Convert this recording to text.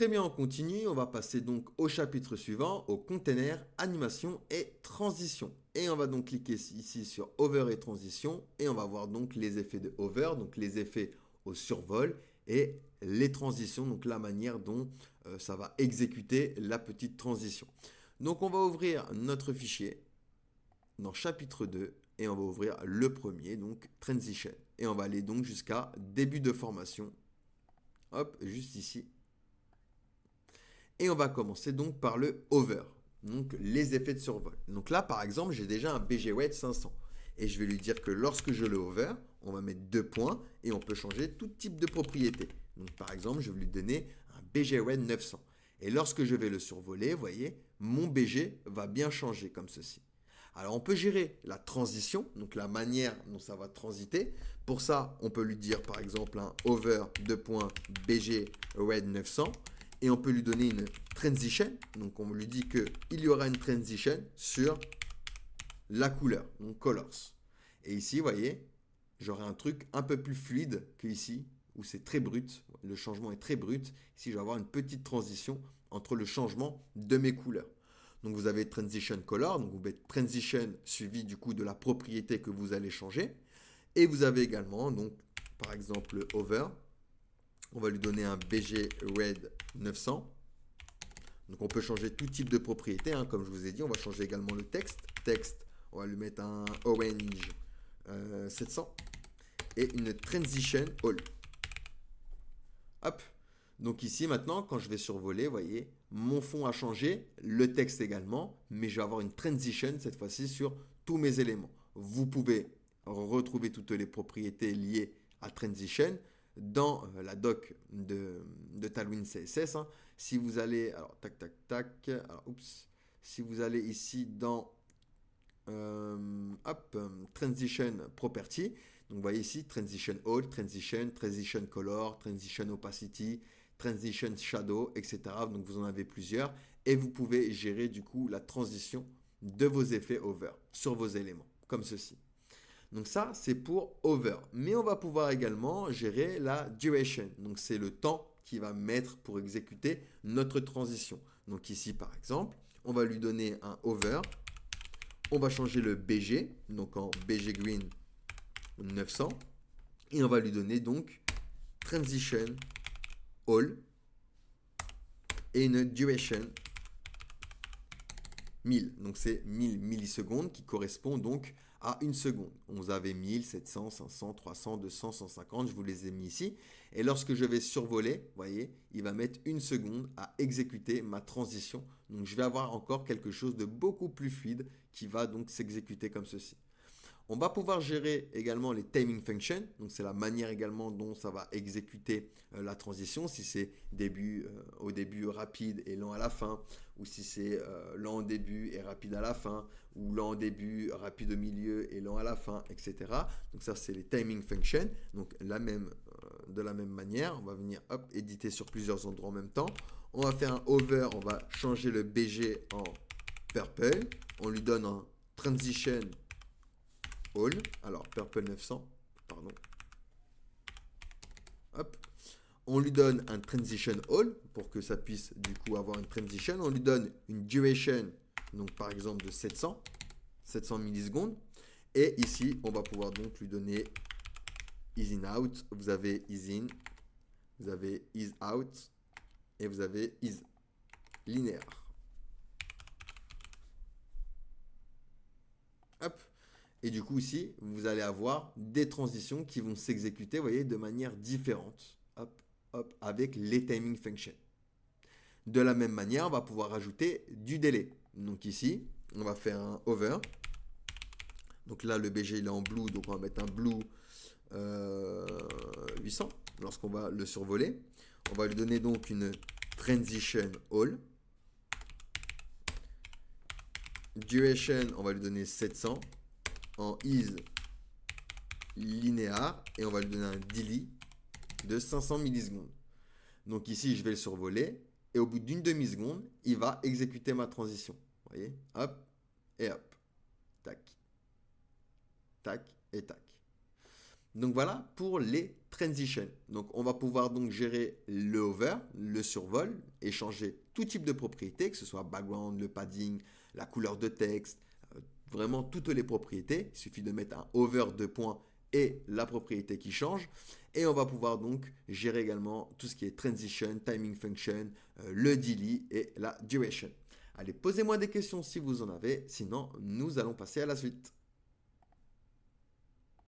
Très bien, on continue. On va passer donc au chapitre suivant, au container, animation et transition. Et on va donc cliquer ici sur Hover et transition. Et on va voir donc les effets de Hover, donc les effets au survol et les transitions, donc la manière dont ça va exécuter la petite transition. Donc on va ouvrir notre fichier dans chapitre 2 et on va ouvrir le premier, donc transition. Et on va aller donc jusqu'à début de formation. Hop, juste ici. Et on va commencer donc par le hover, donc les effets de survol. Donc là, par exemple, j'ai déjà un BGWED 500. Et je vais lui dire que lorsque je le hover, on va mettre 2 points et on peut changer tout type de propriété. Donc par exemple, je vais lui donner un BGWED 900. Et lorsque je vais le survoler, vous voyez, mon BG va bien changer comme ceci. Alors on peut gérer la transition, donc la manière dont ça va transiter. Pour ça, on peut lui dire par exemple un hover 2.bg red 900 et on peut lui donner une transition. Donc on lui dit qu'il y aura une transition sur la couleur, donc colors. Et ici, vous voyez, j'aurai un truc un peu plus fluide que ici, où c'est très brut. Le changement est très brut. Ici, je vais avoir une petite transition entre le changement de mes couleurs. Donc vous avez transition color, donc vous mettez transition suivi du coup de la propriété que vous allez changer. Et vous avez également, donc par exemple le over, on va lui donner un BG red 900. Donc on peut changer tout type de propriété, hein, comme je vous ai dit. On va changer également le texte. Texte, on va lui mettre un orange 700 et une transition all. Hop. Donc ici maintenant, quand je vais survoler, vous voyez, mon fond a changé, le texte également, mais je vais avoir une transition cette fois-ci sur tous mes éléments. Vous pouvez retrouver toutes les propriétés liées à transition dans la doc de Tailwind CSS. Hein. Si vous allez, alors tac tac tac, alors oups, si vous allez ici dans transition property. Donc vous voyez ici transition all, transition color, transition opacity, transition shadow, etc. Donc vous en avez plusieurs et vous pouvez gérer du coup la transition de vos effets over sur vos éléments comme ceci. Donc ça c'est pour over, mais on va pouvoir également gérer la duration. Donc c'est le temps qui va mettre pour exécuter notre transition. Donc ici par exemple, on va lui donner un over. On va changer le BG, donc en BG Green 900. Et on va lui donner donc Transition All et une Duration 1000. Donc c'est 1000 millisecondes qui correspond donc à une seconde. Vous avez 1000, 700, 500, 300, 200, 150. Je vous les ai mis ici. Et lorsque je vais survoler, vous voyez, il va mettre une seconde à exécuter ma transition. Donc je vais avoir encore quelque chose de beaucoup plus fluide qui va donc s'exécuter comme ceci. On va pouvoir gérer également les timing functions. Donc, c'est la manière également dont ça va exécuter la transition. Si c'est au début rapide et lent à la fin, ou si c'est lent au début et rapide à la fin, ou lent au début, rapide au milieu et lent à la fin, etc. Donc, ça, c'est les timing functions. Donc, de la même manière, on va venir éditer sur plusieurs endroits en même temps. On va faire un hover, on va changer le BG en purple. On lui donne un transition all, alors purple 900, pardon. Hop. On lui donne un transition all pour que ça puisse du coup avoir une transition. On lui donne une duration, donc par exemple de 700 millisecondes. Et ici, on va pouvoir donc lui donner ease in out. Vous avez ease in, vous avez ease out et vous avez ease linéaire. Hop. Et du coup ici, vous allez avoir des transitions qui vont s'exécuter, vous voyez, de manière différente. Hop, hop, avec les timing functions. De la même manière, on va pouvoir ajouter du délai. Donc ici, on va faire un over. Donc là, le BG il est en blue, donc on va mettre un blue 800 lorsqu'on va le survoler. On va lui donner donc une transition all. Duration, on va lui donner 700 en is linéaire et on va lui donner un delay de 500 millisecondes. Donc ici, je vais le survoler et au bout d'une demi-seconde, il va exécuter ma transition. Vous voyez, hop et hop, tac, tac et tac. Donc voilà pour les transitions. Donc on va pouvoir donc gérer le hover, le survol, et changer tout type de propriétés, que ce soit background, le padding, la couleur de texte, vraiment toutes les propriétés. Il suffit de mettre un hover de points et la propriété qui change. Et on va pouvoir donc gérer également tout ce qui est transition, timing function, le delay et la duration. Allez, posez-moi des questions si vous en avez, sinon nous allons passer à la suite.